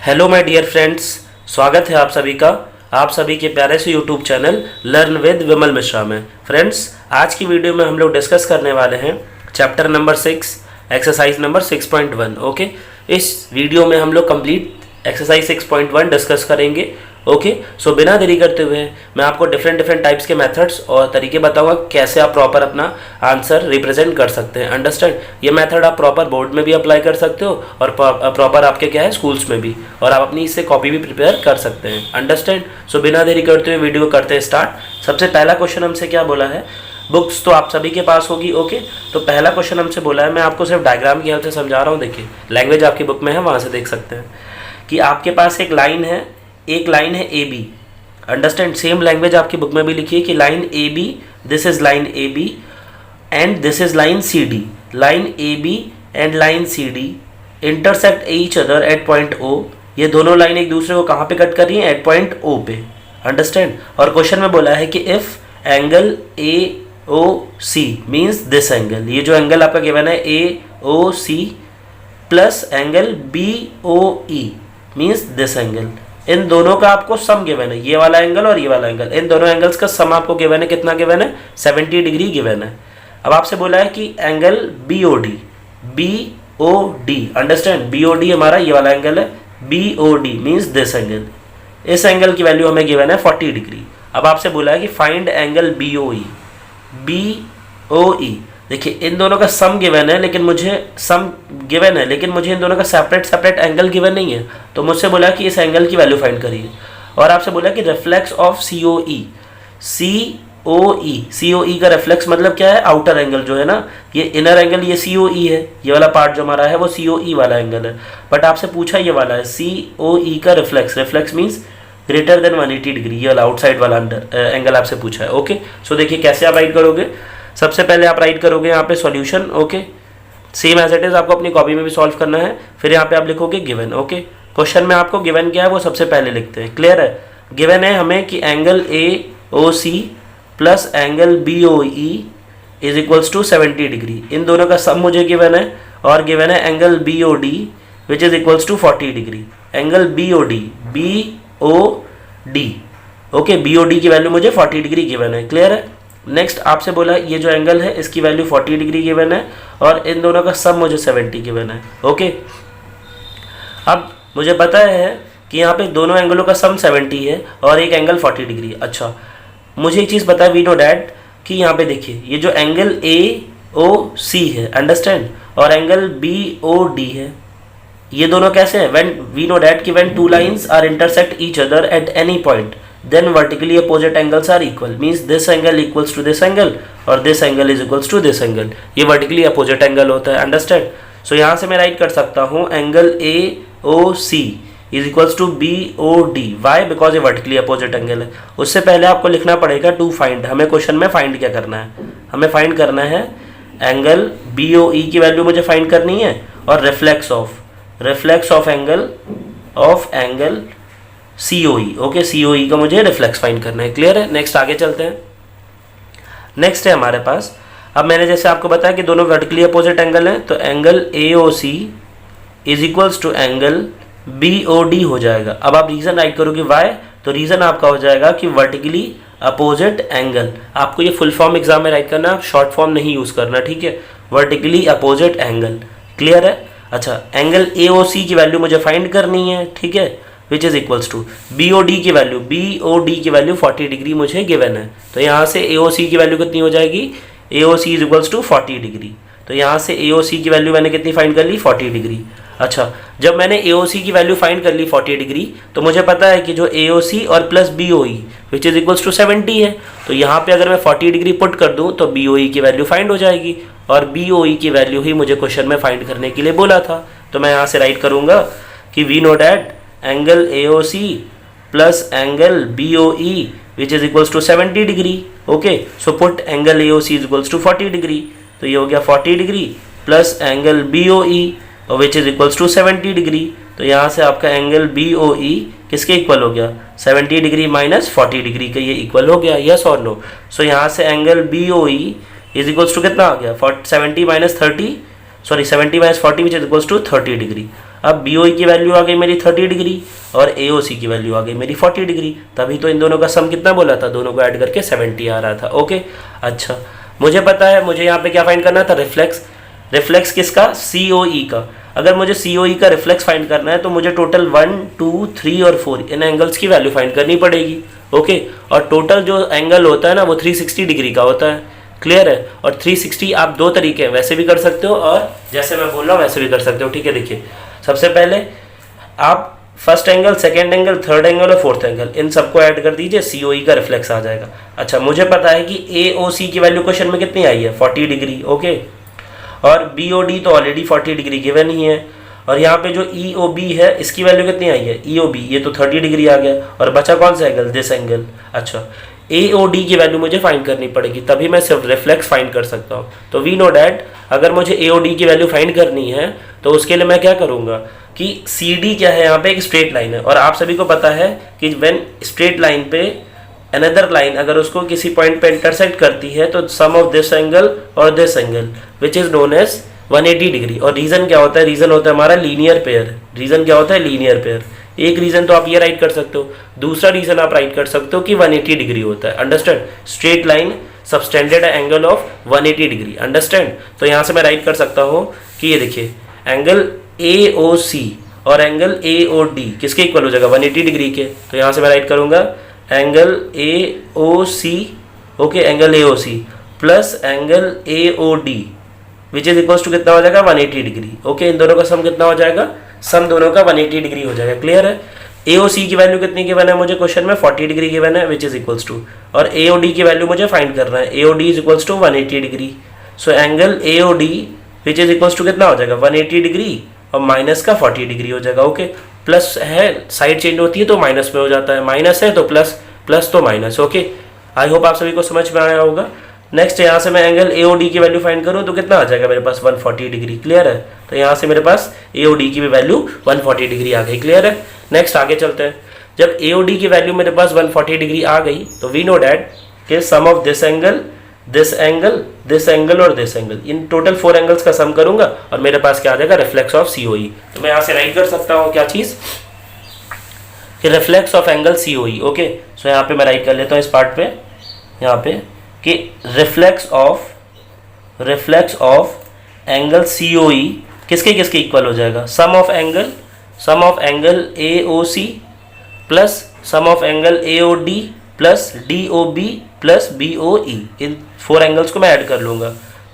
Hello my dear friends, स्वागत है आप सभी का आप सभी के प्यारे से यूट्यूब चैनल लर्न विद विमल मिश्रा में। फ्रेंड्स, आज की वीडियो में हम लोग डिस्कस करने वाले हैं chapter number 6 exercise number 6.1। Okay, इस वीडियो में हम लोग कंप्लीट एक्सरसाइज 6.1 डिस्कस करेंगे। ओके, सो बिना देरी करते हुए मैं आपको डिफरेंट टाइप्स के मेथड्स और तरीके बताऊंगा कैसे आप प्रॉपर अपना आंसर रिप्रेजेंट कर सकते हैं। अंडरस्टैंड, ये मेथड आप प्रॉपर बोर्ड में भी अप्लाई कर सकते हो और प्रॉपर आपके क्या है स्कूल्स में भी, और आप अपनी इससे कॉपी भी प्रिपेयर कर सकते हैं। अंडरस्टैंड, सो बिना देरी करते हुए वीडियो करते हैं स्टार्ट। सबसे पहला क्वेश्चन हमसे क्या बोला है, बुक्स तो आप सभी के पास होगी। ओके, तो पहला क्वेश्चन हमसे बोला है, मैं आपको सिर्फ डायग्राम की हेल्प से समझा रहा हूँ। देखिए, लैंग्वेज आपकी बुक में है, वहाँ से देख सकते हैं कि आपके पास एक लाइन है A B. Understand, same language आपकी बुक में भी लिखी है कि line A B, this is line A B and this is line C D. Line A B and line C D intersect each other at point O. ये दोनों line एक दूसरे को कहाँ पे कट कर रही हैं? एट पॉइंट ओ पे। अंडरस्टैंड, और क्वेश्चन में बोला है कि if angle A O C means this angle, ये जो एंगल आपका गिवन है A O C plus angle B O E means this angle, इन दोनों का आपको सम गिवन है, ये वाला एंगल और ये वाला एंगल, इन दोनों एंगल्स का सम आपको गिवन है। कितना गिवन है? 70 डिग्री गिवन है। अब आपसे बोला है कि angle B O D, understand, B O D हमारा ये वाला एंगल है, B O D means this angle, इस एंगल की वैल्यू हमें गिवन है 40 डिग्री। अब आपसे बोला है कि find angle B O E. देखिए, इन दोनों का सम गिवन है, लेकिन मुझे इन दोनों का सेपरेट एंगल गिवन नहीं है। तो मुझसे बोला कि इस एंगल की वैल्यू फाइंड करिए, और आपसे बोला कि reflex of C O E का रिफ्लेक्स मतलब क्या है? आउटर एंगल जो है ना, ये इनर एंगल ये सी ओ ई है, ये वाला पार्ट जो हमारा है वो सी ओ ई वाला एंगल है, बट आपसे पूछा ये वाला है सी ओ ई का reflex means greater than 180 degree, ये वाला आउटसाइड वाला एंगल आपसे पूछा है। ओके, सो देखिए कैसे आप राइट करोगे। सबसे पहले आप राइट करोगे यहाँ पे solution. Okay, same as it is आपको अपनी कॉपी में भी सॉल्व करना है। फिर यहाँ पे आप लिखोगे गिवन। ओके, क्वेश्चन में आपको गिवन क्या है वो सबसे पहले लिखते हैं। क्लियर है? गिवन है हमें कि angle A O C plus angle B O E is equals to 70 degree, इन दोनों का सम मुझे गिवन है, और गिवन है angle B O D which is equals to 40 degree. Angle B O D, okay, B O D की value मुझे 40 degree given है। क्लियर है? नेक्स्ट आपसे बोला ये जो एंगल है इसकी वैल्यू 40 डिग्री गिवन है, और इन दोनों का सम मुझे 70 गिवन है। ओके, अब मुझे पता है कि यहाँ पे दोनों एंगलों का सम 70 है और एक एंगल 40 डिग्री। अच्छा, मुझे एक चीज़ पता है, वी नो डैट, कि यहाँ पे देखिए ये जो एंगल ए ओ सी है, अंडरस्टैंड, और एंगल बी ओ डी है, ये दोनों कैसे हैं? व्हेन वी नो डैट कि when two lines are intersect each other at any point then vertically opposite angles are equal, means this angle equals to this angle और this angle is equals to this angle, ये vertically opposite angle होता है। understand, so यहाँ से मैं right कर सकता हूँ angle A O C is equals to B O D. why? because ये vertically opposite angle है। उससे पहले आपको लिखना पड़ेगा टू फाइंड, हमें क्वेश्चन में फाइंड क्या करना है? हमें फाइंड करना है एंगल बी ओ ई की वैल्यू मुझे फाइंड करनी है, और reflex of angle C O E. Okay, C O E का मुझे रिफ्लेक्स फाइंड करना है। क्लियर है? नेक्स्ट आगे चलते हैं। नेक्स्ट है हमारे पास, अब मैंने जैसे आपको बताया कि दोनों वर्टिकली अपोजिट एंगल हैं, तो angle A O C is equals to angle B O D हो जाएगा। अब आप रीजन राइट करोगे वाई, तो रीजन आपका हो जाएगा कि वर्टिकली अपोजिट एंगल, आपको ये फुल फॉर्म एग्जाम में राइट करना, शॉर्ट फॉर्म नहीं यूज करना, ठीक है? Vertically opposite angle. क्लियर है? अच्छा, एंगल ए ओ सी की वैल्यू मुझे फाइंड करनी है, ठीक है, which is equals to B O D की वैल्यू 40 डिग्री मुझे गिवन है। तो यहाँ से ए ओ सी की वैल्यू कितनी हो जाएगी? ए O C is equals to 40 degree. तो यहाँ से ए ओ सी की वैल्यू मैंने कितनी फाइंड कर ली? 40 डिग्री। अच्छा, जब मैंने ए ओ सी की वैल्यू फाइंड कर ली 40 डिग्री, तो मुझे पता है कि जो ए ओ सी और plus B O E which is equals to 70 है, तो यहाँ पे अगर मैं 40 डिग्री पुट कर दूँ तो बी ओ ई की वैल्यू फाइंड हो जाएगी, और बी ओ ई की वैल्यू ही मुझे क्वेश्चन में फाइंड करने के लिए बोला था। तो मैं यहाँ से राइट करूँगा कि we know that angle AOC plus angle BOE which is equals to 70 degree. Okay, so put angle AOC is equals to 40 degree, तो ये हो गया 40 degree plus angle BOE which is equals to 70 degree. तो यहाँ से आपका angle BOE किसके equal हो गया? 70 डिग्री माइनस 40 डिग्री का ये इक्वल हो गया, यस और नो? सो यहाँ से angle BOE is equals to कितना आ गया? 70 minus 40 which is equals to 30 degree. अब BOE की वैल्यू आ गई मेरी 30 डिग्री और AOC की वैल्यू आ गई मेरी 40 डिग्री, तभी तो इन दोनों का सम कितना बोला था, दोनों को ऐड करके 70 आ रहा था। ओके, अच्छा मुझे पता है मुझे यहाँ पे क्या फाइंड करना था, रिफ्लेक्स किसका, COE का। अगर मुझे COE का रिफ्लेक्स फाइंड करना है तो मुझे टोटल 1, 2, 3 और 4 इन एंगल्स की वैल्यू फाइंड करनी पड़ेगी। ओके, और टोटल जो एंगल होता है ना वो 360 डिग्री का होता है, क्लियर है। और 360 आप दो तरीके हैं, वैसे भी कर सकते हो और जैसे मैं बोल रहा हूँ वैसे भी कर सकते हो। ठीक है, देखिए सबसे पहले आप first angle, second angle, third angle और फोर्थ एंगल इन सबको ऐड कर दीजिए, COE का रिफ्लेक्स आ जाएगा। अच्छा मुझे पता है कि AOC की वैल्यू क्वेश्चन में कितनी आई है, 40 डिग्री। ओके, और BOD तो ऑलरेडी 40 डिग्री गिवन ही है, और यहाँ पे जो EOB है इसकी वैल्यू कितनी आई है, EOB ये तो 30 डिग्री आ गया, और बचा कौन सा एंगल, दिस एंगल। अच्छा AOD की वैल्यू मुझे फाइंड करनी पड़ेगी, तभी मैं सिर्फ रिफ्लेक्स फाइंड कर सकता हूँ। तो वी नो डैट अगर मुझे AOD की वैल्यू फाइंड करनी है तो उसके लिए मैं क्या करूँगा कि CD क्या है, यहाँ पे एक स्ट्रेट लाइन है, और आप सभी को पता है कि व्हेन स्ट्रेट लाइन पे अनदर लाइन अगर उसको किसी पॉइंट पे इंटरसेक्ट करती है तो सम ऑफ दिस एंगल और this angle which is known as 180 degree. और रीजन क्या होता है, रीजन होता है हमारा लीनियर पेयर। रीजन क्या होता है, लीनियर पेयर। एक रीजन तो आप ये राइट कर सकते हो, दूसरा रीजन आप राइट कर सकते हो कि 180 डिग्री होता है। Understand, straight line subtended angle of 180 degree. Understand, तो यहाँ से मैं राइट कर सकता हूँ कि ये देखिए एंगल AOC और एंगल AOD किसके इक्वल हो जाएगा, 180 डिग्री के। तो यहाँ से मैं राइट करूँगा angle AOC, okay, angle AOC plus angle AOD which is equals to कितना हो जाएगा, 180 डिग्री। ओके, इन दोनों का सम कितना हो जाएगा, सम दोनों का 180 डिग्री हो जाएगा। क्लियर है। AOC की वैल्यू कितनी गिवन है मुझे क्वेश्चन में, 40 डिग्री गिवन है विच इज इक्वल्स टू, और AOD की वैल्यू मुझे फाइंड करना है, AOD is equals to 180 degree. So angle AOD which is equals to कितना हो जाएगा, 180 डिग्री और माइनस का 40 डिग्री हो जाएगा। ओके, प्लस है, साइड चेंज होती है तो माइनस में हो जाता है, माइनस है तो प्लस, प्लस तो माइनस। ओके, आई होप आप सभी को समझ में आया होगा। नेक्स्ट यहाँ से मैं एंगल AOD की वैल्यू फाइंड करूँ तो कितना आ जाएगा मेरे पास, 140 डिग्री। क्लियर है, तो यहाँ से मेरे पास AOD की भी वैल्यू 140 डिग्री आ गई। क्लियर है। नेक्स्ट आगे चलते हैं। जब AOD की वैल्यू मेरे पास 140 डिग्री आ गई तो वी नो डैट कि sum of this angle, this angle, this angle और दिस एंगल, इन टोटल 4 एंगल्स का सम करूंगा और मेरे पास क्या आ जाएगा, रिफ्लेक्स ऑफ COE। तो मैं यहाँ से राइट कर सकता हूँ क्या चीज़, कि reflex of angle COE। Okay, so यहाँ पे मैं राइट कर लेता हूँ इस पार्ट पे, यहाँ पे कि रिफ्लेक्स ऑफ एंगल COE किसके किसके इक्वल हो जाएगा, sum of angle AOC plus sum of angle AOD plus DOB plus BOE। इन 4 एंगल्स को मैं ऐड कर लूँगा।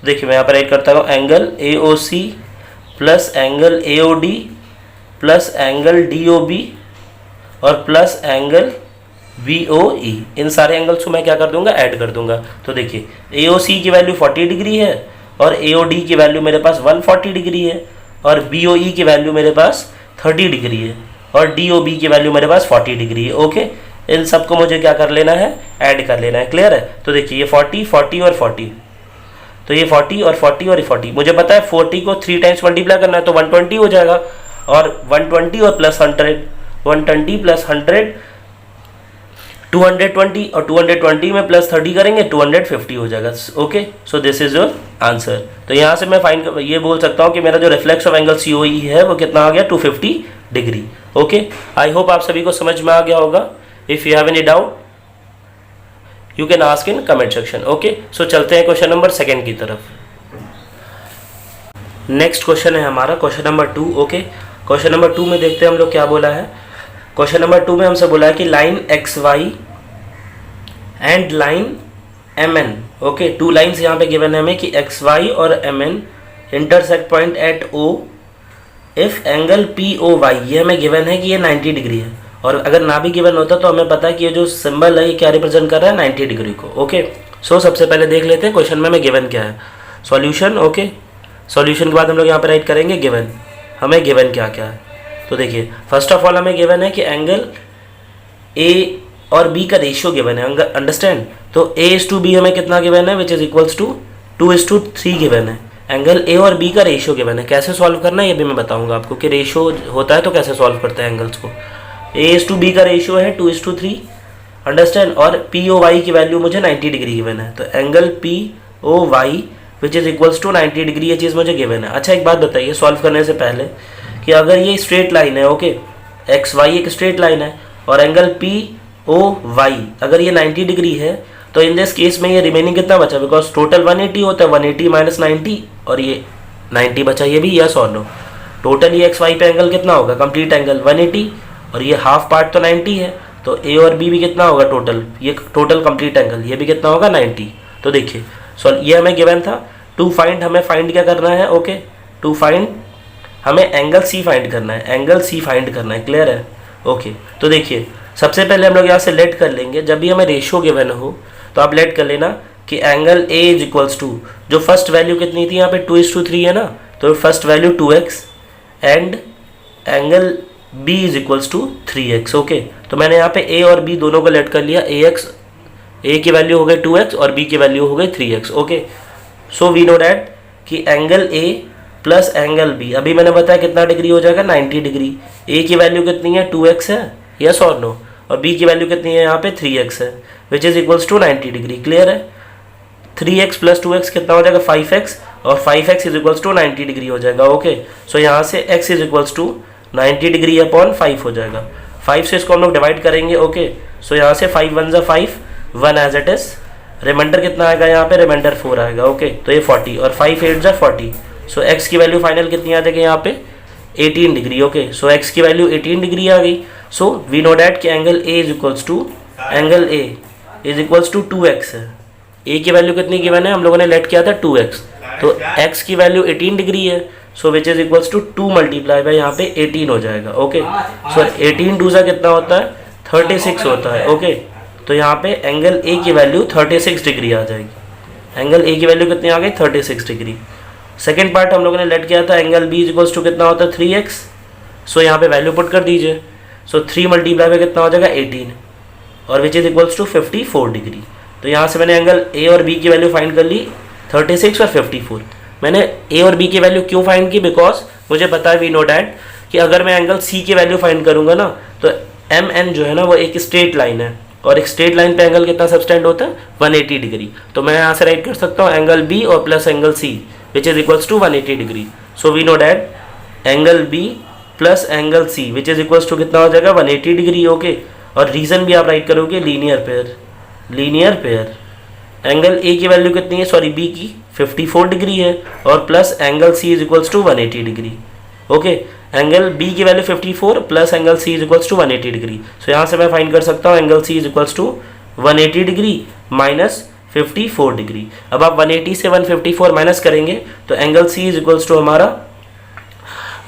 देखिए मैं यहाँ पर ऐड करता हूँ angle AOC plus angle AOD plus angle DOB और प्लस एंगल BOE। इन सारे एंगल्स को मैं क्या कर दूंगा, ऐड कर दूंगा। तो देखिए AOC की वैल्यू 40 डिग्री है और AOD की वैल्यू मेरे पास 140 डिग्री है और BOE की वैल्यू मेरे पास 30 डिग्री है और DOB की वैल्यू मेरे पास 40 डिग्री है। ओके, इन सबको मुझे क्या कर लेना है, ऐड कर लेना है। क्लियर है। तो देखिए ये 40, 40 और 40, तो ये 40 और 40 और 40, मुझे पता है 40 को 3 टाइम्स मल्टीप्लाई करना है तो 120 हो जाएगा, और 120 और प्लस 100, 120 प्लस 100 220, और 220 में प्लस 30 करेंगे 250 हो जाएगा। Okay, so this is your answer. तो यहाँ से मैं फाइंड ये बोल सकता हूँ कि मेरा जो रिफ्लेक्स ऑफ एंगल COE है वो कितना आ गया, 250 डिग्री। ओके, आई होप आप सभी को समझ में आ गया होगा। If you have any doubt you can ask in comment section. Okay, so चलते हैं क्वेश्चन नंबर 2 की तरफ। नेक्स्ट क्वेश्चन है हमारा question number 2। Okay, question number 2 में देखते हैं हम लोग क्या बोला है। क्वेश्चन नंबर 2 में हमसे बोला है कि line XY and line MN, okay, 2 lines यहाँ पे गिवन है हमें कि XY और MN intersect point at O if angle POY, ये हमें गिवन है कि ये 90 डिग्री है, और अगर ना भी गिवन होता तो हमें पता है कि ये जो सिंबल है ये क्या रिप्रेजेंट कर रहा है, 90 डिग्री को। ओके, सो सबसे पहले देख लेते हैं क्वेश्चन में हमें गिवन क्या है, सॉल्यूशन। ओके, सॉल्यूशन के बाद हम लोग यहाँ पे राइट करेंगे गिवन, हमें गिवन क्या क्या है। तो देखिए फर्स्ट ऑफ ऑल हमें गिवन है कि एंगल A और B का रेशियो गिवन है। अंडरस्टैंड, तो A/B हमें कितना गिवन है, which is equals to 2:3 given है। एंगल A और B का रेशियो गिवन है। कैसे सॉल्व करना है ये भी मैं बताऊंगा आपको कि रेशियो होता है तो कैसे सॉल्व करते हैं एंगल्स को। A/B का रेशियो है 2:3, अंडरस्टैंड, और POY की वैल्यू मुझे 90 डिग्री गिवन है, तो angle POY which is equals to 90 degree, ये चीज़ मुझे गिवन है। अच्छा एक बात बताइए सॉल्व करने से पहले कि अगर ये स्ट्रेट लाइन है, ओके, एक्स वाई एक स्ट्रेट लाइन है और एंगल पी ओ वाई अगर ये 90 डिग्री है, तो इन दिस केस में ये रिमेनिंग कितना बचा, बिकॉज टोटल 180 होता है, 180 माइनस 90 और ये 90 बचा, ये भी यस और नो। टोटल ये एक्स वाई पे एंगल कितना होगा, कंप्लीट एंगल 180 और ये हाफ पार्ट तो 90 है, तो ए और बी भी कितना होगा टोटल, ये टोटल कंप्लीट एंगल ये भी कितना होगा 90। तो देखिए ये हमें गिवन था। टू फाइंड हमें फाइंड क्या करना है, ओके, टू फाइंड हमें एंगल सी फाइंड करना है, एंगल सी फाइंड करना है, क्लियर है, ओके। तो देखिए सबसे पहले हम लोग यहाँ से लेट कर लेंगे, जब भी हमें रेशियो गिवन हो तो आप लेट कर लेना कि angle A is equals to, जो फर्स्ट वैल्यू कितनी थी यहाँ पे 2:3 है ना, तो first value 2x and angle b is equals to 3x, okay. तो मैंने यहाँ पे a और b दोनों को लेट कर लिया, a की वैल्यू हो गई 2x और b की वैल्यू हो गई 3x, okay. So we know that कि angle a plus angle b, अभी मैंने बताया कितना डिग्री हो जाएगा 90 डिग्री। a की वैल्यू कितनी है 2x है, यस और नो, और b की वैल्यू कितनी है यहाँ पे 3x है, which is equals to 90 degree, clear है। 3x प्लस 2x कितना हो जाएगा 5x और 5x is equals to 90 degree हो जाएगा, ओके। सो यहाँ से x is equals to 90 degree upon 5 हो जाएगा, 5 से इसको हम लोग डिवाइड करेंगे, ओके। सो यहाँ से 5 1 ज़ा 5, 1 एज इट इज, रिमाइंडर कितना आएगा यहाँ पे, रिमाइंडर 4 आएगा, ओके। तो ये 40 और 5 8 ज़ा 40, सो x की वैल्यू फाइनल कितनी आ जाएगी यहाँ पे 18 डिग्री, ओके। सो x की वैल्यू 18 डिग्री आ गई। सो वी नो डैट कि angle a is equals to, angle a is equals to 2x है। a की वैल्यू कितनी गिवन है, हम लोगों ने लेट किया था 2x, तो x की वैल्यू 18 डिग्री है, so which is equals to 2 multiply by यहाँ पे 18 हो जाएगा, ओके। सो 18 दूसरा कितना होता है 36 होता है, ओके। तो यहाँ पे एंगल a की वैल्यू 36 डिग्री आ जाएगी, एंगल a की वैल्यू कितनी आ गई 36 डिग्री। सेकेंड पार्ट हम लोगों ने लेट किया था angle b is equals to कितना होता है 3x, सो यहाँ पे वैल्यू पुट कर दीजिए, सो 3 मल्टीप्लाई बाय कितना हो जाएगा 18 और which is equals to 54 degree. तो यहाँ से मैंने एंगल a और b की वैल्यू फाइंड कर ली 36 और 54। मैंने a और b की वैल्यू क्यों फाइंड की, बिकॉज मुझे पता है वी नो डैट कि अगर मैं एंगल c की वैल्यू फाइंड करूँगा ना, तो mn जो है ना वो एक स्ट्रेट लाइन है और एक स्ट्रेट लाइन पे एंगल कितना सबस्टेंड होता है 180 डिग्री। तो मैं यहाँ से राइट कर सकता हूँ एंगल b और plus angle c which is equals to 180 degree. So we know that angle b plus angle c which is equals to कितना हो जाएगा 180 डिग्री, ओके। और रीजन भी आप राइट करोगे linear pair, linear pair. Angle a की value कितनी है, सॉरी b की 54 डिग्री है और plus angle c is equals to 180 degree, okay. Angle b की value 54 plus angle c is equals to 180 degree. So यहाँ से मैं फाइंड कर सकता हूँ angle c is equals to 180 degree minus 54 degree. अब आप 180 से 154 माइनस करेंगे तो angle c is equals to हमारा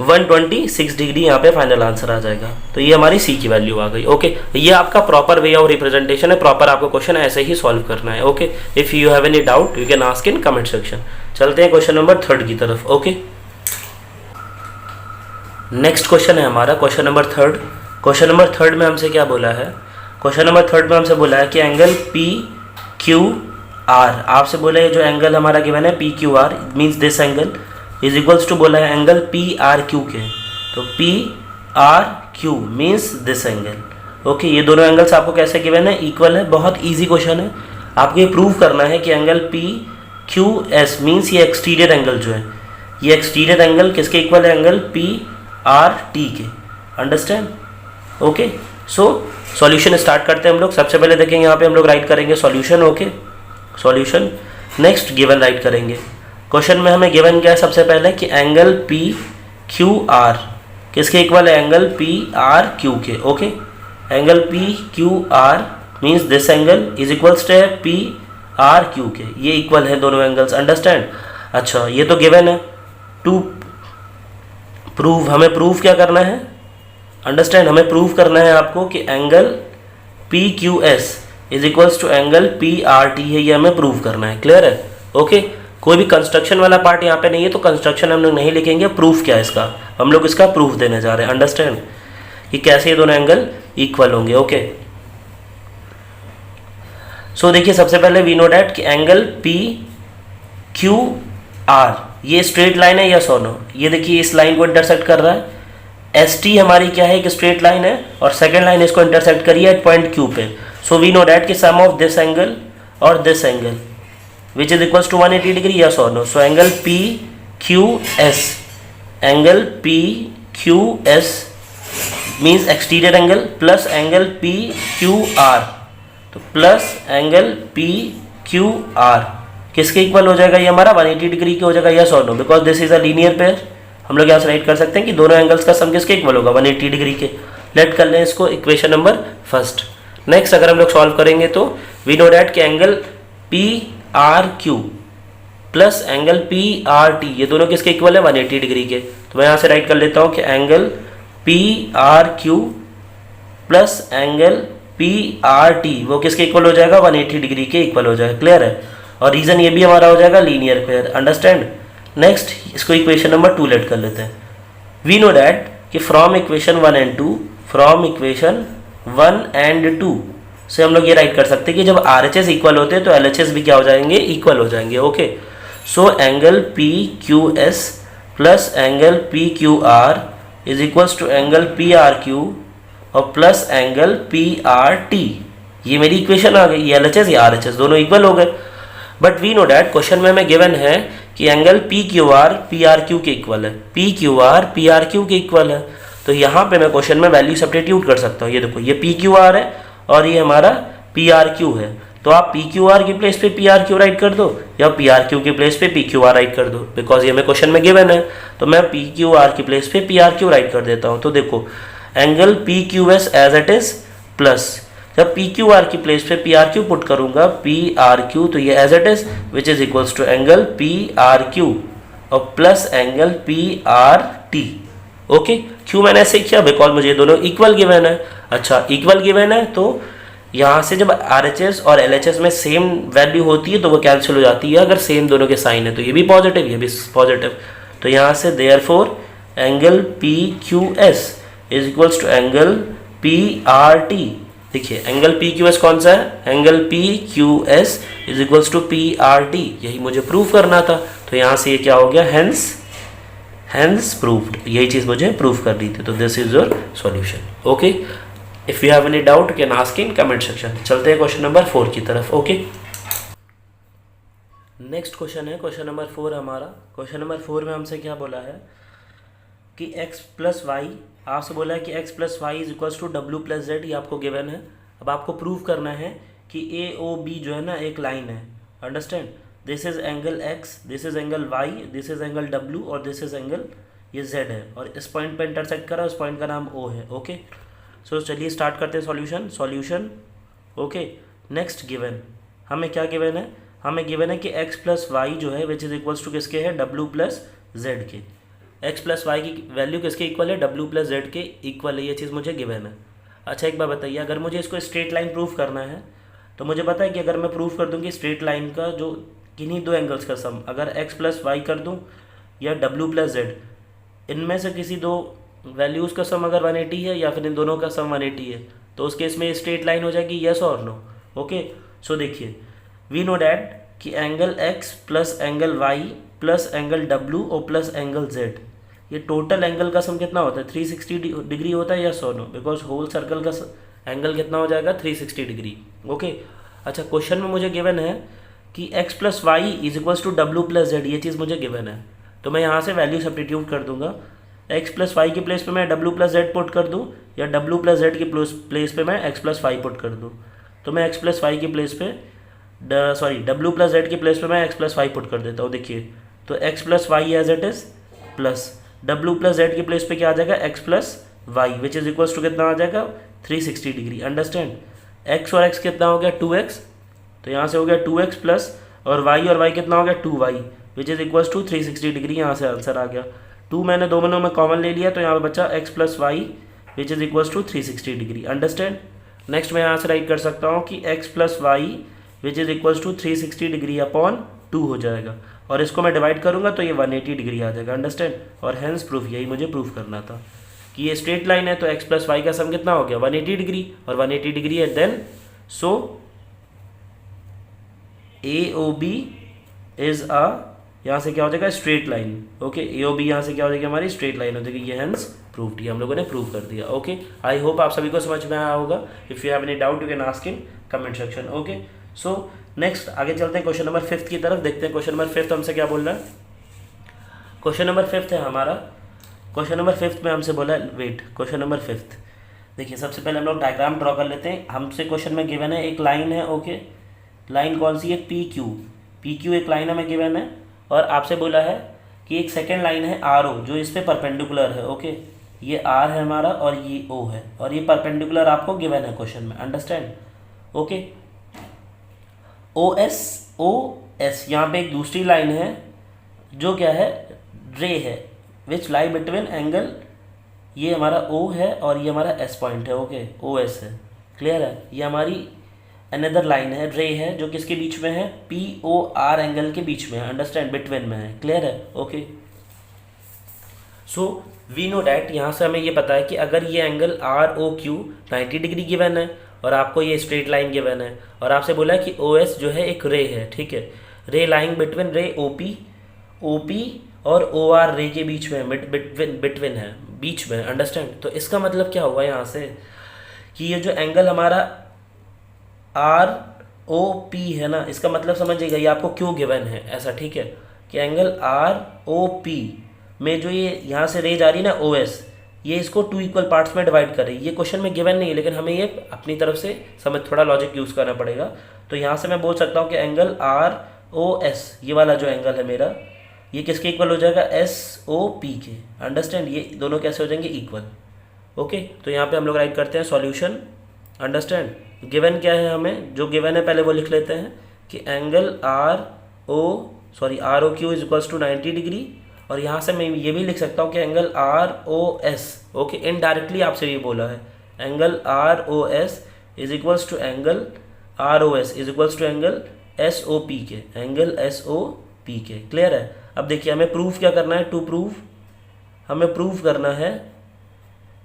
126 डिग्री यहाँ पे फाइनल आंसर आ जाएगा। तो ये हमारी c की वैल्यू आ गई, ओके। ये आपका प्रॉपर वे ऑफ रिप्रेजेंटेशन है, प्रॉपर आपको क्वेश्चन ऐसे ही सॉल्व करना है, okay. If you have any doubt you can ask in comment section. चलते हैं क्वेश्चन नंबर 3 की तरफ, ओके। नेक्स्ट क्वेश्चन है हमारा क्वेश्चन नंबर 3। क्वेश्चन नंबर 3 में हमसे क्या बोला है, क्वेश्चन नंबर 3 में हमसे बोला है कि एंगल पी क्यू आर, आपसे बोला है जो एंगल हमारा गिवन है P Q R means this angle is equals to बोला है एंगल पी आर क्यू के, तो P R Q means this angle, okay. ये दोनों एंगल्स आपको कैसे गिवन है, इक्वल है, बहुत ईजी क्वेश्चन है। आपको ये प्रूव करना है कि angle P Q S means ये एक्सटीरियर एंगल जो है, ये एक्सटीरियर एंगल किसके इक्वल है, एंगल पी आर टी के, understand, okay. So solution start करते हैं हम लोग। सबसे पहले देखेंगे यहाँ पे हम लोग राइट करेंगे solution, okay, solution. Next given right करेंगे। क्वेश्चन में हमें गिवन क्या है, सबसे पहले कि एंगल पी क्यू आर किसके इक्वल है, एंगल पी आर क्यू के, okay. Angle P Q R means this angle is equals to P R Q के, ये इक्वल है दोनों एंगल्स, अंडरस्टैंड। अच्छा ये तो गिवन है। टू प्रूव, हमें प्रूव क्या करना है, अंडरस्टैंड, हमें प्रूव करना है आपको कि angle P Q S is equals to angle P R T है, ये हमें प्रूव करना है, क्लियर है, ओके। कोई भी कंस्ट्रक्शन वाला पार्ट यहाँ पे नहीं है, तो कंस्ट्रक्शन हम लोग नहीं लिखेंगे, प्रूफ क्या है इसका, हम लोग इसका प्रूफ देने जा रहे हैं, अंडरस्टैंड, कि कैसे ये दोनों एंगल इक्वल होंगे, ओके। सो देखिए सबसे पहले वी नो डैट कि एंगल पी क्यू आर ये स्ट्रेट लाइन है, यस और नो, ये देखिए इस लाइन को इंटरसेक्ट कर रहा है। एस टी हमारी क्या है, एक स्ट्रेट लाइन है और सेकेंड लाइन इसको इंटरसेक्ट करिए एट पॉइंट क्यू पे। सो वी नो डैट कि सम ऑफ दिस एंगल और this angle which is equals to 180 degree, yes और no. So angle P Q S, angle P Q S means exterior angle plus angle P Q R, तो plus angle P Q R किसके equal हो जाएगा? ये हमारा 180 degree के हो जाएगा, यस और no, because this is a linear pair. हम लोग यहाँ से राइट कर सकते हैं कि दोनों एंगल्स का सम किसके इक्वल होगा? 180 डिग्री के। लेट कर लें इसको इक्वेशन नंबर फर्स्ट। नेक्स्ट अगर हम लोग सॉल्व करेंगे तो वी नो डैट कि angle P R Q plus angle P R T ये दोनों किसके इक्वल है? 180 डिग्री के। तो मैं यहाँ से राइट कर लेता हूँ कि angle P R Q plus angle P R T वो किसके इक्वल हो जाएगा? 180 डिग्री के इक्वल हो जाएगा। क्लियर है? और रीजन ये भी हमारा हो जाएगा लीनियर पेयर। अंडरस्टैंड? नेक्स्ट इसको इक्वेशन नंबर 2 लेट कर लेते हैं। वी नो डैट कि फ्रॉम इक्वेशन 1 एंड 2 से हम लोग ये राइट कर सकते हैं कि जब RHS इक्वल होते हैं तो LHS भी क्या हो जाएंगे? इक्वल हो जाएंगे। Okay, so angle P Q S plus angle P Q R is equals to angle P R Q और plus angle P R T. ये मेरी इक्वेशन आ गई। ये LHS या RHS दोनों इक्वल हो गए। But we know that question में हमें गिवन है कि angle P Q R P R Q के इक्वल है, P Q R P R Q के इक्वल है। तो यहाँ पे मैं क्वेश्चन में वैल्यू सब्स्टिट्यूट कर सकता हूँ। ये देखो, ये पी क्यू आर है और ये हमारा पी आर क्यू है। तो आप पी क्यू आर की प्लेस पे पी आर क्यू राइट कर दो या पी आर क्यू की प्लेस पे पी क्यू आर राइट कर दो, बिकॉज ये हमें क्वेश्चन में गिवन है। तो मैं पी क्यू आर की प्लेस पे पी आर क्यू राइट कर देता हूँ। तो देखो, angle P Q S as it is plus, जब पी क्यू आर की प्लेस पे पी आर क्यू पुट करूंगा पी आर क्यू, तो ये as it is which is equals to angle P R Q और plus angle P R T. Okay, क्यों मैंने ऐसे किया? बिकॉज मुझे ये दोनों इक्वल गिवन है। अच्छा, इक्वल गिवन है तो यहाँ से जब RHS और LHS में सेम वैल्यू होती है तो वो कैंसिल हो जाती है अगर सेम दोनों के साइन है। तो ये भी पॉजिटिव, ये भी पॉजिटिव। तो यहाँ से therefore angle P Q S is equals to angle P R T. देखिए, एंगल पी क्यू एस कौन सा है? Angle P Q S is equals to P R T. यही मुझे प्रूव करना था। तो यहाँ से ये क्या हो गया? Hence proved. यही चीज़ मुझे प्रूव करनी थी। तो this is your solution. Okay, if you have any doubt can ask in comment section. चलते हैं क्वेश्चन नंबर 4 की तरफ। ओके, नेक्स्ट क्वेश्चन है क्वेश्चन नंबर 4 हमारा। क्वेश्चन नंबर 4 में हमसे क्या बोला है कि x प्लस वाई, आपसे बोला है कि x plus Y is equals to W plus Z. ये आपको गिवन है। अब आपको प्रूव करना है कि ए ओ बी जो है ना एक लाइन है। Understand? This is angle x, this is angle y, this is angle w और दिस इज एंगल ये z है और इस पॉइंट पे इंटरसेक्ट करा, उस पॉइंट का नाम o है। ओके, सो चलिए स्टार्ट करते हैं सॉल्यूशन। ओके, नेक्स्ट गिवन हमें क्या गिवन है? हमें गिवन है कि x प्लस वाई जो है विच इज इक्वल्स टू किसके है? w प्लस जेड के। x प्लस वाई की वैल्यू किसके इक्वल है? w प्लस जेड के इक्वल है। ये चीज़ मुझे गिवन है। अच्छा, एक बार बताइए, अगर मुझे इसको स्ट्रेट लाइन प्रूफ करना है तो मुझे पता है कि अगर मैं प्रूफ कर दूँ कि स्ट्रेट लाइन का जो किन्हीं दो एंगल्स का सम अगर x प्लस वाई कर दूँ या w प्लस जेड, इनमें से किसी दो वैल्यूज़ का सम अगर 180 है या फिर इन दोनों का सम 180 है तो उस केस में स्ट्रेट लाइन हो जाएगी, यस और नो। ओके, सो देखिए, वी नो डैट कि angle x plus angle y plus angle w और प्लस एंगल z, ये टोटल एंगल का सम कितना होता है? 360 डिग्री होता है, यस और नो, बिकॉज होल सर्कल का एंगल कितना हो जाएगा? 360 डिग्री। ओके, अच्छा, क्वेश्चन में मुझे गिवन है कि x plus Y is equals to W plus Z. ये चीज़ मुझे गिवन है। तो मैं यहाँ से वैल्यू सब्स्टिट्यूट कर दूंगा। x प्लस वाई की प्लेस पे मैं w प्लस जेड पुट कर दूँ या w प्लस जेड की प्लेस पे मैं x प्लस वाई पुट कर दूँ। तो मैं x प्लस वाई की प्लेस पे w प्लस जेड की प्लेस पे मैं x प्लस वाई पुट कर देता हूँ। देखिए, तो x plus Y as it is plus w plus Z की प्लेस पे क्या आ जाएगा? x plus Y which is equals to कितना आ जाएगा? 360 डिग्री। अंडरस्टैंड? x और x कितना हो गया? 2x। तो यहाँ से हो गया 2x प्लस और y कितना हो गया? 2y which is equals to 360 degree. यहाँ से आंसर आ गया। 2 मैंने दोनों में कॉमन ले लिया तो यहाँ पे बचा x plus Y which is equals to 360 degree. Understand? Next मैं यहाँ से राइट कर सकता हूँ कि x plus Y which is equals to 360 degree upon 2 हो जाएगा और इसको मैं डिवाइड करूँगा तो ये 180 डिग्री आ जाएगा। अंडरस्टैंड? और हेंस प्रूफ, यही मुझे प्रूफ करना था कि ये स्ट्रेट लाइन है तो x प्लस वाई का सम कितना हो गया? 180 डिग्री और 180 डिग्री है। Then so AOB is a, यहाँ से क्या हो जाएगा? Straight line. ओके, AOB यहाँ से क्या हो जाएगी? हमारी स्ट्रेट लाइन हो जाएगी। ये हेंस प्रूव्ड, ये हम लोगों ने प्रूव कर दिया। ओके, आई होप आप सभी को समझ में आया होगा। If you have any doubt you can ask in comment section. Okay, so next आगे चलते हैं क्वेश्चन नंबर 5 की तरफ। देखते हैं क्वेश्चन नंबर 5 हमसे क्या बोल रहा है। क्वेश्चन नंबर 5 है हमारा क्वेश्चन नंबर 5 में हमसे बोला वेट, क्वेश्चन नंबर 5 देखिए, सबसे पहले हम लोग डायग्राम ड्रॉ कर लेते हैं। हमसे क्वेश्चन में गिवन है एक लाइन है, ओके, लाइन कौन सी है, पी क्यू एक लाइन हमें गिवन है, और आपसे बोला है कि एक सेकेंड लाइन है आर ओ जो इस पे परपेंडिकुलर है, ओके, ये आर है हमारा और ये ओ है, और ये परपेंडिकुलर आपको गिवन है क्वेश्चन में, अंडरस्टैंड, ओके। ओ एस यहाँ पे एक दूसरी लाइन है जो क्या है, रे है, विच लाई बिटवीन एंगल, ये हमारा ओ है और ये हमारा एस पॉइंट है, ओके, ओ एस है, क्लियर है। ये हमारी अनदर लाइन है, रे है, जो किसके बीच में है, पी ओ आर एंगल के बीच में है, अंडरस्टैंड, बिटवीन में है, क्लियर है, okay. So we know that, यहाँ से हमें ये पता है कि अगर ये angle R O Q 90 degree given है और आपको ये स्ट्रेट लाइन गिवन है, और आपसे बोला है कि ओ एस जो है एक रे है, ठीक है, रे लाइंग बिटवीन रे ओ पी और ओ आर रे के बीच में, बिटवीन है, बीच में, अंडरस्टैंड। तो इसका मतलब क्या हुआ यहाँ से कि ये जो एंगल हमारा आर ओ पी है ना, इसका मतलब समझिएगा ये आपको क्यों गिवन है ऐसा, ठीक है, कि एंगल आर ओ पी में जो ये यहाँ से रे जा रही है ना ओ एस, ये इसको 2 इक्वल पार्ट्स में डिवाइड कर रही है। ये क्वेश्चन में गिवन नहीं है, लेकिन हमें ये अपनी तरफ से समझ, थोड़ा लॉजिक यूज़ करना पड़ेगा। तो यहाँ से मैं बोल सकता हूँ कि एंगल आर ओ एस, ये वाला जो एंगल है मेरा, ये किसके इक्वल हो जाएगा, एस ओ पी के, अंडरस्टैंड। ये दोनों कैसे हो जाएंगे, इक्वल, ओके। तो यहाँ पे हम लोग राइट करते हैं सॉल्यूशन, अंडरस्टैंड। गिवन क्या है, हमें जो गिवन है पहले वो लिख लेते हैं कि angle R O Q is equals to 90 degree, और यहाँ से मैं ये भी लिख सकता हूँ कि angle R O S, okay, indirectly आपसे ये बोला है, angle R O S is equals to angle R O S is equals to angle S O P के, एंगल एस ओ पी के, क्लियर है। अब देखिए हमें प्रूफ क्या करना है, टू प्रूव, हमें प्रूव करना है,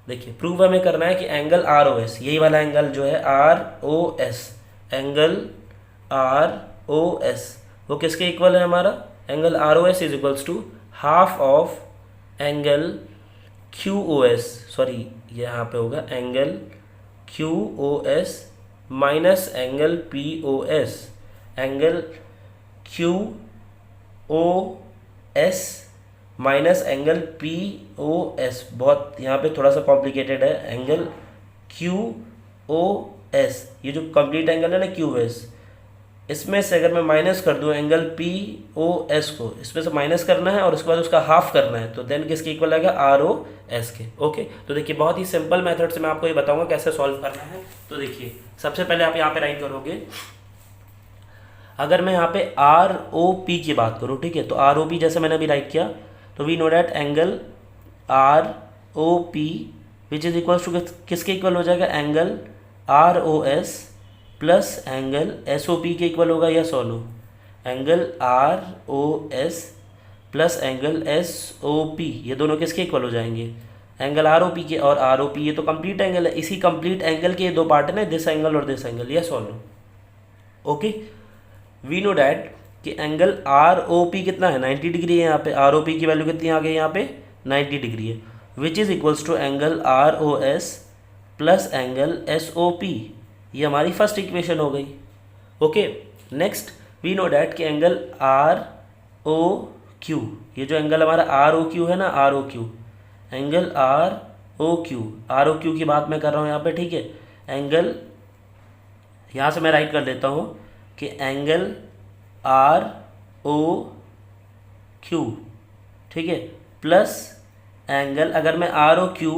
देखिए प्रूव हमें करना है कि एंगल आर ओ एस, यही वाला एंगल जो है R O S, angle R O S वो किसके इक्वल है, हमारा angle R O S is equals to half of angle Q O S, sorry ये यहाँ पे होगा angle Q O S minus angle P O S, angle Q O S minus angle P O S, बहुत यहाँ पे थोड़ा सा complicated है, एंगल क्यू ओ एस, ये जो कंप्लीट एंगल है ना क्यू एस, इसमें से अगर मैं माइनस कर दूँ एंगल पी ओ एस को, इसमें से माइनस करना है और उसके बाद उसका हाफ करना है, तो देन किसके इक्वल आएगा, आर ओ एस के, ओके। तो देखिए बहुत ही सिंपल मेथड से मैं आपको ये बताऊंगा कैसे सॉल्व करना है। तो देखिए सबसे पहले आप यहाँ पे राइट करोगे, अगर मैं यहाँ पे आर ओ पी की बात करूँ, ठीक है, तो आर ओ पी जैसे मैंने अभी राइट किया, तो we know that angle R O P which is equal to किसके इक्वल हो जाएगा, angle R O S plus angle S O P के इक्वल होगा, या सोलो, angle R O S plus angle S O P, ये दोनों किसके इक्वल हो जाएंगे, एंगल आर ओ पी के, और आर ओ पी ये तो कंप्लीट एंगल है, इसी कंप्लीट एंगल के दो पार्ट है ना, दिस एंगल और दिस एंगल, या सोलो, ओके। वी नो डैट कि एंगल आर ओ पी कितना है, 90 डिग्री है, यहाँ पे आर ओ पी की वैल्यू कितनी आ गई, यहाँ पे 90 डिग्री है, which is equals to angle R O S plus angle S O P, ये हमारी फर्स्ट इक्वेशन हो गई, okay. Next we know that कि एंगल आर ओ क्यू, ये जो एंगल हमारा आर ओ क्यू है ना, R O Q, angle R O Q की बात मैं कर रहा हूँ यहाँ पे, ठीक है, एंगल यहाँ से मैं राइट कर देता हूँ कि एंगल आर ओ क्यू, ठीक है, प्लस एंगल, अगर मैं आर ओ क्यू,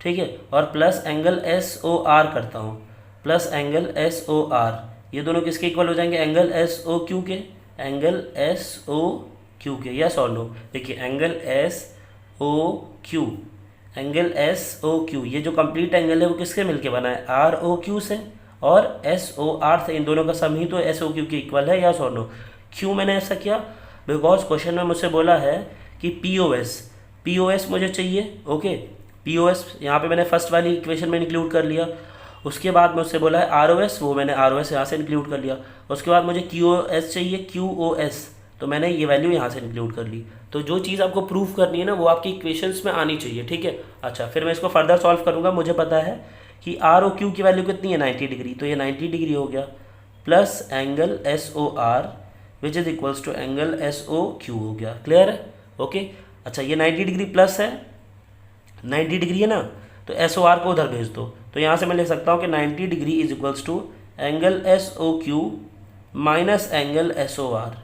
ठीक है, और plus angle S O R करता हूँ, plus angle S O R, ये दोनों किसके इक्वल हो जाएंगे, एंगल एस ओ क्यू के, एंगल एस ओ क्यू के, यस और नो। देखिए angle S O Q, angle S O Q, ये जो कंप्लीट एंगल है वो किसके मिलके बना है, आर ओ क्यू से और एस ओ आर से, इन दोनों का सम ही तो एस ओ क्यू के इक्वल है, यस और नो। क्यों मैंने ऐसा किया, बिकॉज क्वेश्चन में मुझसे बोला है कि पी ओ एस मुझे चाहिए, ओके, पी ओ एस यहाँ पे मैंने फर्स्ट वाली इक्वेशन में इंक्लूड कर लिया, उसके बाद मुझसे बोला है आर ओ एस, वो मैंने आर ओ एस यहाँ से इंक्लूड कर लिया, उसके बाद मुझे क्यू ओ एस चाहिए, क्यू ओ एस, तो मैंने ये वैल्यू यहाँ से इंक्लूड कर ली। तो जो चीज़ आपको प्रूफ करनी है ना वो आपकी इक्वेशंस में आनी चाहिए, ठीक है। अच्छा, फिर मैं इसको फर्दर सॉल्व करूँगा, मुझे पता है कि आर ओ क्यू की वैल्यू कितनी है, 90 डिग्री, तो ये 90 डिग्री हो गया, plus angle S O R which is equals to angle S O Q हो गया, क्लियर है, ओके। अच्छा ये 90 डिग्री प्लस है, 90 डिग्री है ना, तो एस ओ आर को उधर भेज दो। तो यहाँ से मैं लिख सकता हूँ कि 90 degree is equals to angle S O Q minus angle S O R.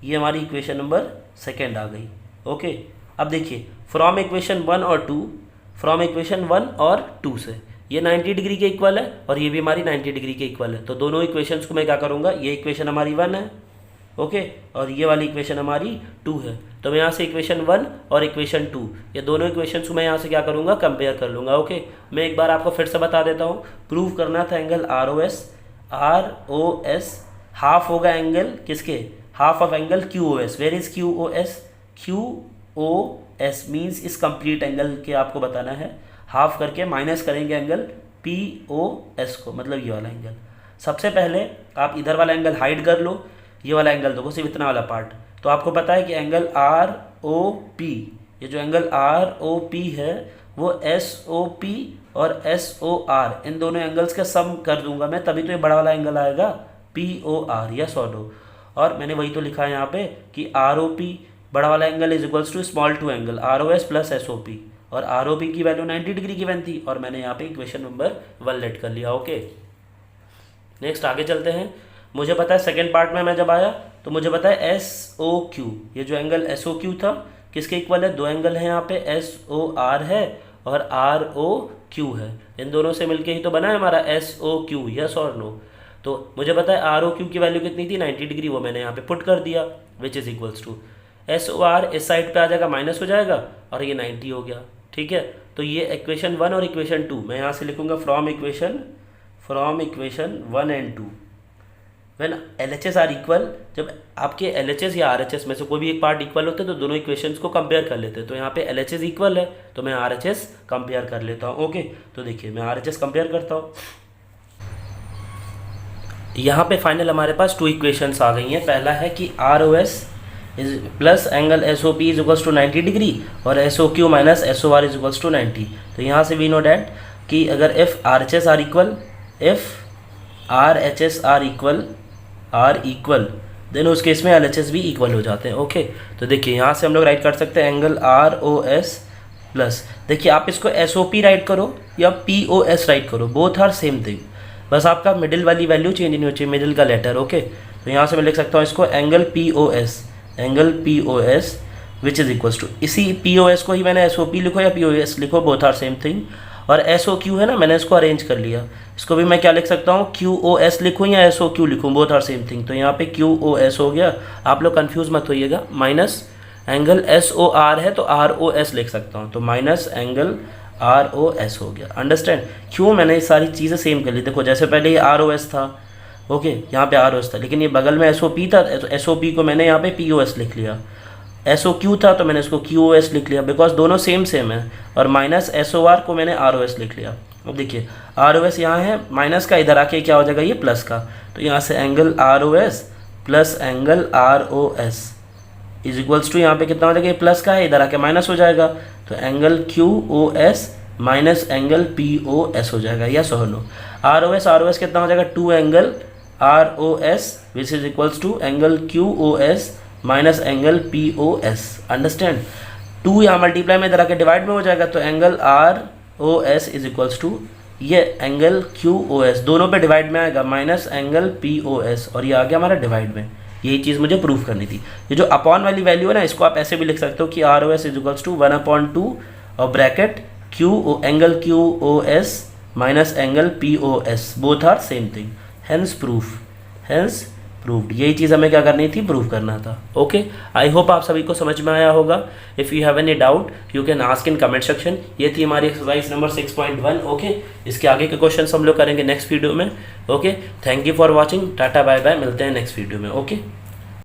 ये हमारी इक्वेशन नंबर सेकेंड आ गई। ओके, अब देखिए फ्रॉम इक्वेशन 1 और 2, फ्रॉम इक्वेशन 1 और 2 से ये 90 डिग्री के इक्वल है और ये भी हमारी 90 डिग्री के इक्वल है। तो दोनों इक्वेशंस को मैं क्या करूँगा, ये इक्वेशन हमारी 1 है, ओके, और ये वाली इक्वेशन हमारी 2 है। तो मैं यहाँ से इक्वेशन 1 और इक्वेशन 2 ये दोनों इक्वेशंस को मैं यहाँ से क्या करूँगा, कंपेयर कर लूँगा। ओके, मैं एक बार आपको फिर से बता देता हूँ। प्रूव करना था angle R O S half होगा एंगल किसके, half of angle Q O S. Where is Q O S, Q O S means इस कंप्लीट एंगल के आपको बताना है, हाफ करके माइनस करेंगे एंगल पी ओ एस को, मतलब ये वाला एंगल। सबसे पहले आप इधर वाला एंगल हाइड कर लो, ये वाला एंगल देखो सिर्फ इतना वाला पार्ट। तो आपको पता है कि एंगल आर ओ पी, ये जो एंगल आर ओ पी है वो एस ओ पी और एस ओ आर इन दोनों एंगल्स का सम कर दूंगा मैं, तभी तो ये बड़ा वाला एंगल आएगा पी ओ आर, यस और नो। और मैंने वही तो लिखा है यहाँ पे कि आर ओ पी बड़ा वाला angle is equals to small two angle R O S plus S O P, और आर ओ पी की वैल्यू 90 डिग्री गिवन थी और मैंने यहाँ पे इक्वेशन नंबर 1 लेट कर लिया। ओके, नेक्स्ट आगे चलते हैं। मुझे पता है सेकेंड पार्ट में मैं जब आया तो मुझे पता है एस ओ क्यू, ये जो एंगल एस ओ क्यू था किसके इक्वल है, दो एंगल है यहाँ पे, एस ओ आर है और आर ओ क्यू है, इन दोनों से मिलके ही तो बना है हमारा एस ओ क्यू, यस और नो। तो मुझे पता है आर ओ क्यू की वैल्यू कितनी थी, 90 डिग्री, वो मैंने यहाँ पे पुट कर दिया, which is equals to S O R इस साइड पे आ जाएगा, माइनस हो जाएगा और ये 90 हो गया। ठीक है, तो ये इक्वेशन 1 और इक्वेशन 2 मैं यहाँ से लिखूँगा from equation 1 and 2 when LHS are equal. जब आपके LHS या RHS में से कोई भी एक पार्ट इक्वल होते हैं तो दोनों इक्वेशंस को कंपेयर कर लेते हैं। तो यहाँ पे LHS इक्वल है तो मैं RHS कंपेयर कर लेता हूँ। ओके, तो देखिए मैं RHS कंपेयर करता हूँ। यहाँ पे फाइनल हमारे पास 2 इक्वेशंस आ गई हैं। पहला है कि ROS is plus angle SOP is equals to 90 degree और SOQ minus SOR is equals to 90। तो यहाँ से वी नो डैट कि अगर if RHS are equal, if RHS are equal then उस केस में LHS भी इक्वल हो जाते हैं। ओके, तो देखिए यहाँ से हम लोग राइट कर सकते हैं एंगल ROS प्लस, देखिए आप इसको SOP राइट करो या POS राइट करो, बोथ आर सेम थिंग, बस आपका मिडिल वाली वैल्यू चेंज नहीं होनी चाहिए, मिडिल का लेटर। ओके, तो यहाँ से मैं लिख सकता हूँ इसको angle POS which is equals to, इसी POS को ही मैंने SOP लिखो या POS लिखो, बोथ आर सेम थिंग। और SOQ है ना, मैंने इसको अरेंज कर लिया, इसको भी मैं क्या लिख सकता हूँ, QOS लिखूँ या SOQ लिखूँ, बोथ आर सेम थिंग। तो यहाँ पे QOS हो गया, आप लोग कंफ्यूज मत होइएगा। माइनस एंगल SOR है तो ROS लिख सकता हूँ, तो माइनस एंगल ROS हो गया। अंडरस्टैंड क्यों मैंने ये सारी चीज़ें सेम कर ली। देखो जैसे पहले ये ROS था, ओके, यहाँ पे ROS था, लेकिन ये बगल में SOP था, तो SOP को मैंने यहाँ पे POS लिख लिया। SOQ था तो मैंने इसको QOS लिख लिया, बिकॉज दोनों सेम है। और माइनस SOR को मैंने ROS लिख लिया। अब देखिए ROS यहाँ है, माइनस का इधर आके क्या हो जाएगा, ये प्लस का, तो यहाँ से angle ROS plus angle ROS is equals to, यहाँ पे कितना हो जाएगा, ये प्लस का है, इधर आके माइनस हो जाएगा, तो angle QOS minus angle POS हो जाएगा, यस और नो। ROS कितना हो जाएगा, 2 angle ROS which is equals to angle QOS minus angle POS। Understand, 2 यहाँ मल्टीप्लाई में इधर आके डिवाइड में हो जाएगा, तो angle ROS is equals to ये एंगल QOS दोनों पे डिवाइड में आएगा माइनस एंगल POS, और ये आ गया हमारा डिवाइड में। यही चीज़ मुझे प्रूफ करनी थी। ये जो अपॉन वाली वैल्यू है ना, इसको आप ऐसे भी लिख सकते हो कि ROS इज इक्वल्स टू 1/2 और bracket angle QOS minus angle POS, both are same thing, hence proved. यही चीज़ हमें क्या करनी थी, प्रूव करना था। ओके, आई होप आप सभी को समझ में आया होगा। If you have any doubt you can ask in comment section. ये थी हमारी एक्सरसाइज नंबर 6.1। ओके, इसके आगे के क्वेश्चन हम लोग करेंगे नेक्स्ट वीडियो में। Okay, thank you for watching, tata bye bye, मिलते हैं नेक्स्ट वीडियो में। ओके।